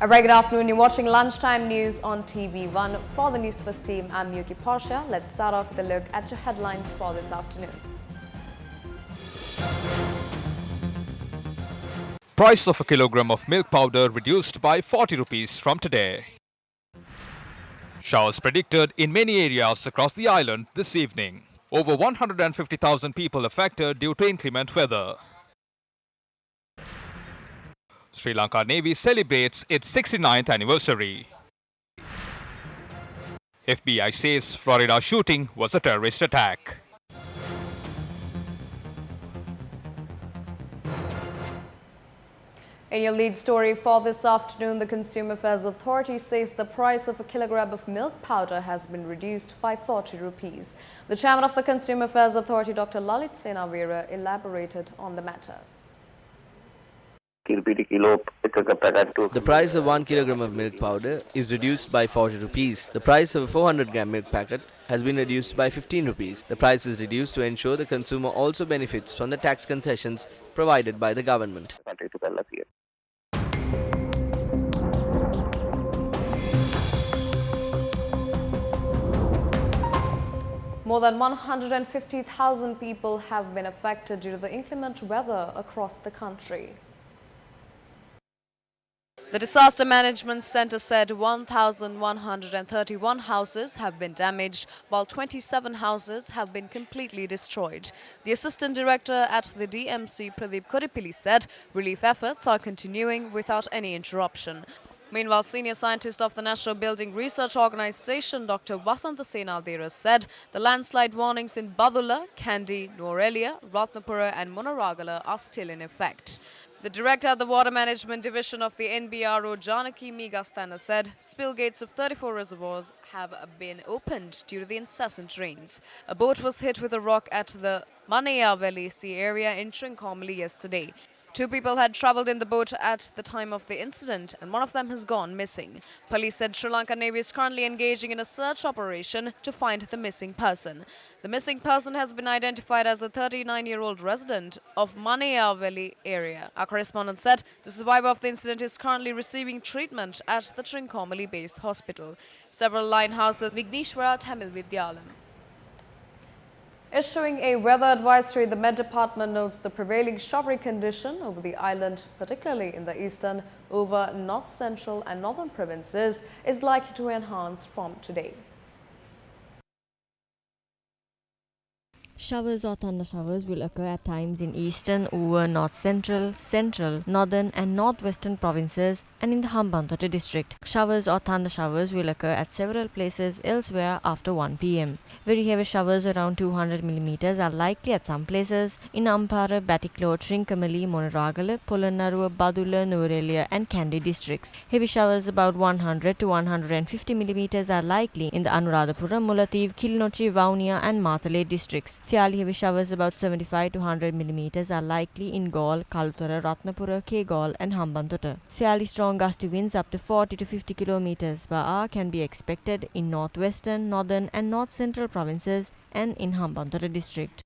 A very good afternoon. You're watching Lunchtime News on TV1. For the Newsfirst team, I'm Yuki Porsche. Let's start off with a look at your headlines for this afternoon. Price of a kilogram of milk powder reduced by 40 rupees from today. Showers predicted in many areas across the island this evening. Over 150,000 people affected due to inclement weather. Sri Lanka Navy celebrates its 69th anniversary. FBI says Florida shooting was a terrorist attack. In your lead story for this afternoon, the Consumer Affairs Authority says the price of a kilogram of milk powder has been reduced by 40 rupees. The chairman of the Consumer Affairs Authority, Dr. Lalit Senavira, elaborated on the matter. The price of 1 kilogram of milk powder is reduced by 40 rupees. The price of a 400 gram milk packet has been reduced by 15 rupees. The price is reduced to ensure the consumer also benefits from the tax concessions provided by the government. More than 150,000 people have been affected due to the inclement weather across the country. The Disaster Management Center said 1,131 houses have been damaged, while 27 houses have been completely destroyed. The Assistant Director at the DMC, Pradeep Kodipilli, said relief efforts are continuing without any interruption. Meanwhile, senior scientist of the National Building Research Organization, Dr. Vasanta Senadira, said the landslide warnings in Badula, Kandy, Nuwara, Ratnapura and Munaragala are still in effect. The director at the Water Management Division of the NBRO, Janaki Megastana, said spill gates of 34 reservoirs have been opened due to the incessant rains. A boat was hit with a rock at the Manaya Valley Sea area in Trincomalee yesterday. 2 people had travelled in the boat at the time of the incident, and one of them has gone missing. Police said Sri Lanka Navy is currently engaging in a search operation to find the missing person. The missing person has been identified as a 39-year-old resident of Manaya Valley area. Our correspondent said the survivor of the incident is currently receiving treatment at the Trincomalee-based hospital. Several line houses, Vigneshwara Tamil Vidyalayam. Issuing a weather advisory, the Met Department notes the prevailing showery condition over the island, particularly in the eastern, over north central and northern provinces, is likely to enhance from today. Showers or thunder showers will occur at times in eastern, over north central, central, northern and northwestern provinces and in the Hambantota district. Showers or thunder showers will occur at several places elsewhere after 1 p.m. Very heavy showers around 200 mm are likely at some places in Ampara, Batticaloa, Trincomalee, Monaragala, Polonnaruwa, Badula, Nuwara and Kandy districts. Heavy showers about 100 to 150 mm are likely in the Anuradhapura, Mullaitivu, Kilinochchi, Vavuniya and Matale districts. Fairly heavy showers about 75 to 100 mm are likely in Galle, Kalutara, Ratnapura, Galle and Hambantota. Fairly strong gusty winds up to 40 to 50 km per hour can be expected in northwestern, northern and north central provinces and in Hambantota district.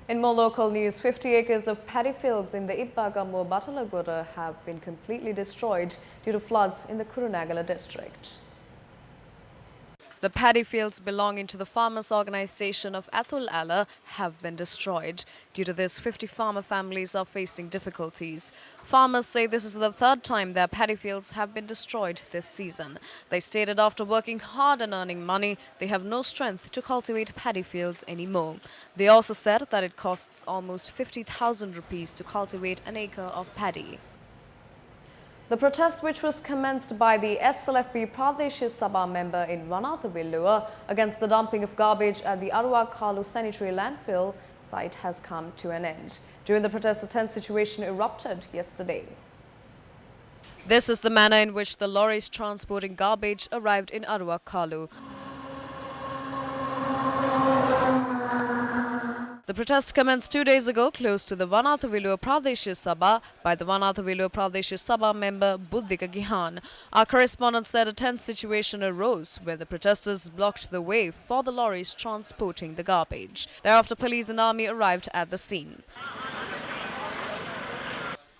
In more local news, 50 acres of paddy fields in the Ibbagamu Batalagoda have been completely destroyed due to floods in the Kurunegala district. The paddy fields belonging to the farmers' organization of Athul Allah have been destroyed. Due to this, 50 farmer families are facing difficulties. Farmers say this is the 3rd time their paddy fields have been destroyed this season. They stated after working hard and earning money, they have no strength to cultivate paddy fields anymore. They also said that it costs almost 50,000 rupees to cultivate an acre of paddy. The protest, which was commenced by the SLFP Pradesh Sabha member in Vanathavilluwa against the dumping of garbage at the Arua Kalu sanitary landfill site, has come to an end. During the protest, a tense situation erupted yesterday. This is the manner in which the lorries transporting garbage arrived in Arua Kalu. The protest commenced 2 days ago close to the Vanathavilur Pradesh Sabha by the Vanathavilur Pradesh Sabha member Buddhika Gihan. Our correspondent said a tense situation arose where the protesters blocked the way for the lorries transporting the garbage. Thereafter, police and army arrived at the scene.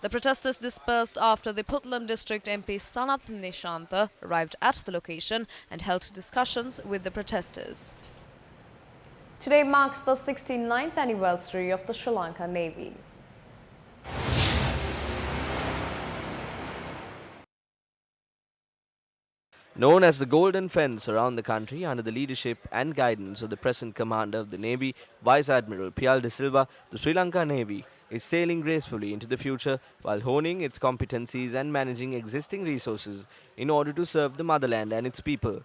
The protesters dispersed after the Putlam district MP Sanath Nishanta arrived at the location and held discussions with the protesters. Today marks the 69th anniversary of the Sri Lanka Navy. Known as the Golden Fence around the country under the leadership and guidance of the present commander of the Navy, Vice Admiral Pial de Silva, the Sri Lanka Navy is sailing gracefully into the future while honing its competencies and managing existing resources in order to serve the motherland and its people.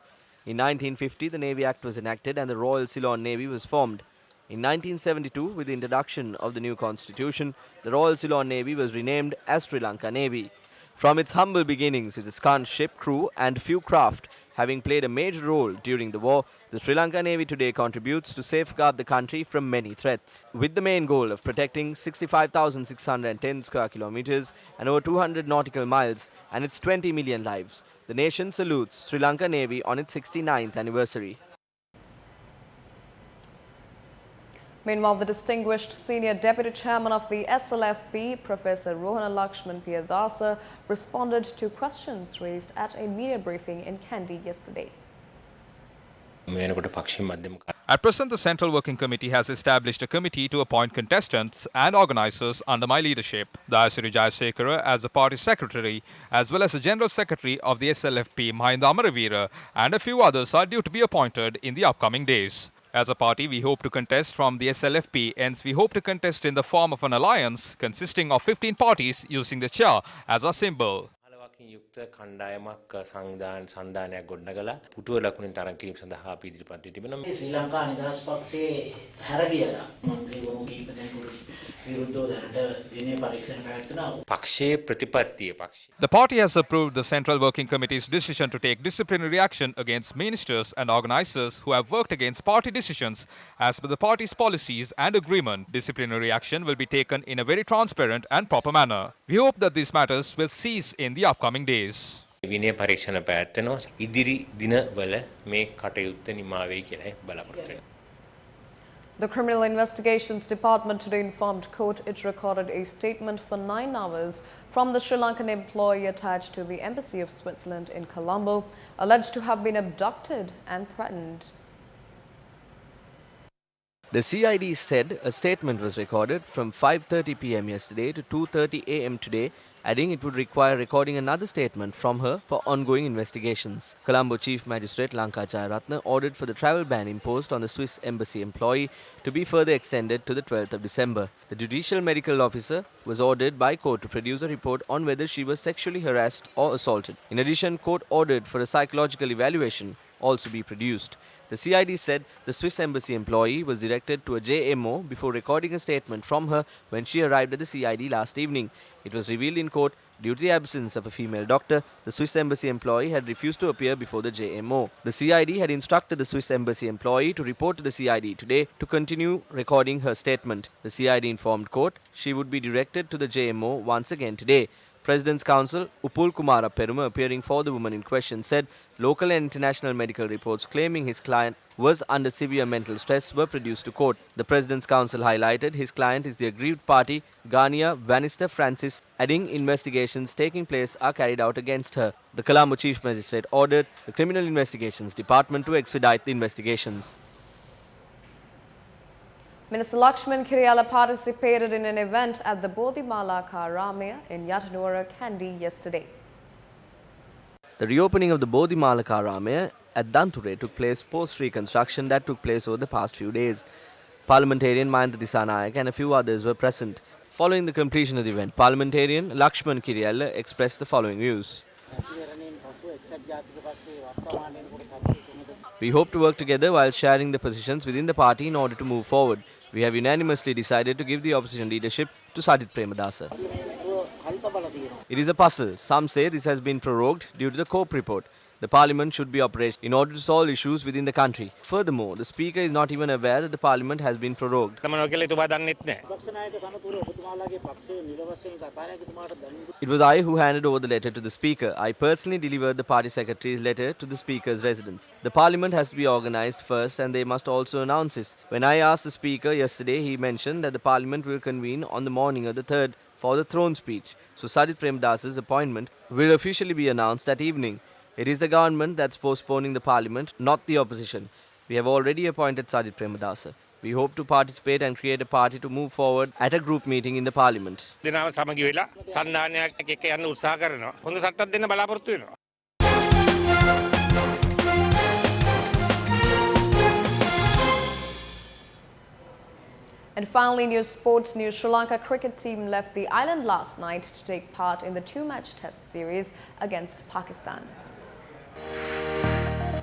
In 1950, the Navy Act was enacted and the Royal Ceylon Navy was formed. In 1972, with the introduction of the new constitution, the Royal Ceylon Navy was renamed as Sri Lanka Navy. From its humble beginnings with a scant ship crew and few craft having played a major role during the war, the Sri Lanka Navy today contributes to safeguard the country from many threats. With the main goal of protecting 65,610 square kilometers and over 200 nautical miles and its 20 million lives, the nation salutes Sri Lanka Navy on its 69th anniversary. Meanwhile, the distinguished senior deputy chairman of the SLFP, Professor Rohana Lakshman Piyadasa, responded to questions raised at a media briefing in Kandy yesterday. At present, the Central Working Committee has established a committee to appoint contestants and organisers under my leadership. Dayasiri Jayasekara as the party secretary, as well as the general secretary of the SLFP, Mahinda Amaravira, and a few others are due to be appointed in the upcoming days. As a party, we hope to contest from the SLFP, hence we hope to contest in the form of an alliance consisting of 15 parties using the chair as our symbol. යුක්ත කණ්ඩායමක් සංධානයක් ගොඩනගලා පුටුව ලකුණින් තරම් කිරීම සඳහා අපි ඉදිරිපත් වී තිබෙනවා. මේ ශ්‍රී ලංකා නිදහස් පක්ෂයේ හැරගියලා මන්ත්‍රීවරුන් කීප දෙනෙකුට විරුද්ධව දැනට දිනේ පරීක්ෂණ පැවැත්වුණා. පක්ෂයේ ප්‍රතිපත්තිය පක්ෂය. The party has approved the Central Working Committee's decision to take disciplinary action against ministers and organisers who have worked against party decisions as per the party's policies and agreement. Disciplinary action will be taken in a very transparent and proper manner. We hope that these matters will cease in the upcoming days. විනය පරීක්ෂණ පැවැත්වෙනවා. ඉදිරි දිනවල මේ කටයුත්ත නිමා වෙයි කියලා බලාපොරොත්තු වෙනවා. The Criminal Investigations Department today informed court it recorded a statement for 9 hours from the Sri Lankan employee attached to the Embassy of Switzerland in Colombo, alleged to have been abducted and threatened. The CID said a statement was recorded from 5:30 p.m. yesterday to 2:30 a.m. today, adding it would require recording another statement from her for ongoing investigations. Colombo Chief Magistrate Lanka Jayaratne ordered for the travel ban imposed on the Swiss embassy employee to be further extended to the 12th of December. The judicial medical officer was ordered by court to produce a report on whether she was sexually harassed or assaulted. In addition, court ordered for a psychological evaluation also be produced. The CID said the Swiss embassy employee was directed to a JMO before recording a statement from her when she arrived at the CID last evening. It was revealed in court due to the absence of a female doctor, the Swiss embassy employee had refused to appear before the JMO. The CID had instructed the Swiss embassy employee to report to the CID today to continue recording her statement. The CID informed court she would be directed to the JMO once again today. President's Counsel Upul Kumara Peruma, appearing for the woman in question, said local and international medical reports claiming his client was under severe mental stress were produced to court. The President's Counsel highlighted his client is the aggrieved party, Ghania Vanister Francis, adding investigations taking place are carried out against her. The Colombo Chief Magistrate ordered the Criminal Investigations Department to expedite the investigations. Minister Lakshman Kiriyala participated in an event at the Bodhimala Karamaya in Yatanura, Kandy yesterday. The reopening of the Bodhimala Karamaya at Danture took place post-reconstruction that took place over the past few days. Parliamentarian Mahinda Disanayak and a few others were present. Following the completion of the event, Parliamentarian Lakshman Kiriyala expressed the following views. We hope to work together while sharing the positions within the party in order to move forward. We have unanimously decided to give the opposition leadership to Sajith Premadasa. It is a puzzle. Some say this has been prorogued due to the COPE report. The parliament should be operational in order to solve issues within the country. Furthermore, the speaker is not even aware that the parliament has been prorogued. It was I who handed over the letter to the speaker. I personally delivered the party secretary's letter to the speaker's residence. The parliament has to be organized first and they must also announce this. When I asked the speaker yesterday, he mentioned that the parliament will convene on the morning of the 3rd for the throne speech. So Sajid Premadasa's appointment will officially be announced that evening. It is the government that's postponing the parliament, not the opposition. We have already appointed Sajid Premadasa. We hope to participate and create a party to move forward at a group meeting in the parliament. And finally, in your sports news, Sri Lanka cricket team left the island last night to take part in the 2-match test series against Pakistan.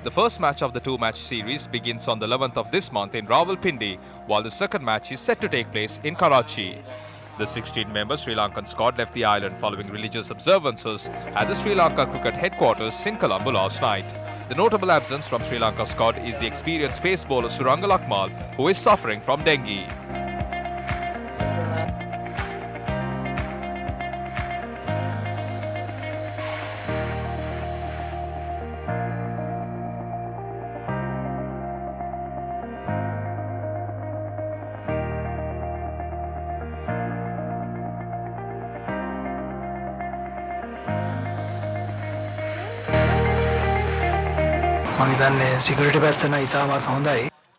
The first match of the 2-match series begins on the 11th of this month in Rawalpindi, while the second match is set to take place in Karachi. The 16-member Sri Lankan squad left the island following religious observances at the Sri Lanka cricket headquarters in Colombo last night. The notable absence from Sri Lanka squad is the experienced pace bowler Suranga Lakmal, who is suffering from dengue.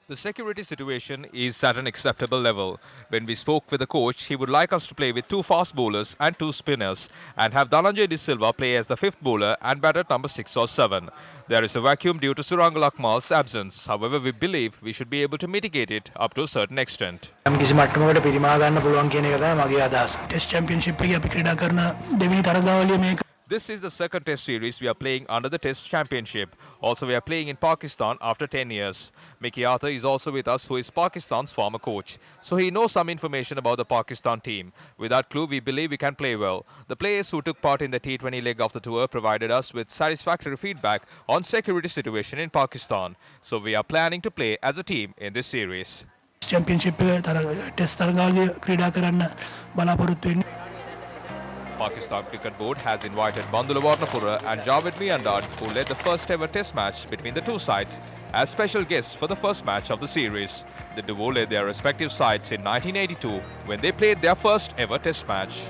The security situation is at an acceptable level. When we spoke with the coach, he would like us to play with 2 fast bowlers and 2 spinners and have Dhananjay De Silva play as the 5th bowler and bat at number 6 or 7. There is a vacuum due to Suranga Lakmal's absence. However, we believe we should be able to mitigate it up to a certain extent. Test championship This is the second test series we are playing under the test championship. Also, we are playing in Pakistan after 10 years. Mickey Arthur is also with us, who is Pakistan's former coach. So he knows some information about the Pakistan team. With that clue, we believe we can play well. The players who took part in the T20 leg of the tour provided us with satisfactory feedback on security situation in Pakistan. So we are planning to play as a team in this series. championship test Pakistan Cricket Board has invited Bandula Warnapura and Javed Miandad, who led the first ever test match between the two sides, as special guests for the first match of the series. The duo led their respective sides in 1982 when they played their first ever test match.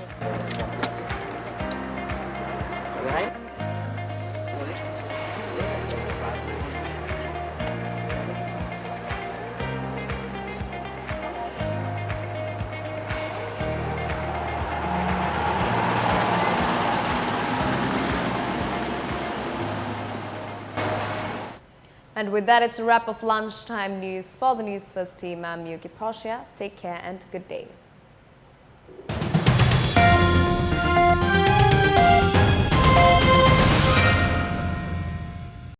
And with that, it's a wrap of lunchtime news. For the Newsfirst team, I'm Yuki Portia. Take care and good day.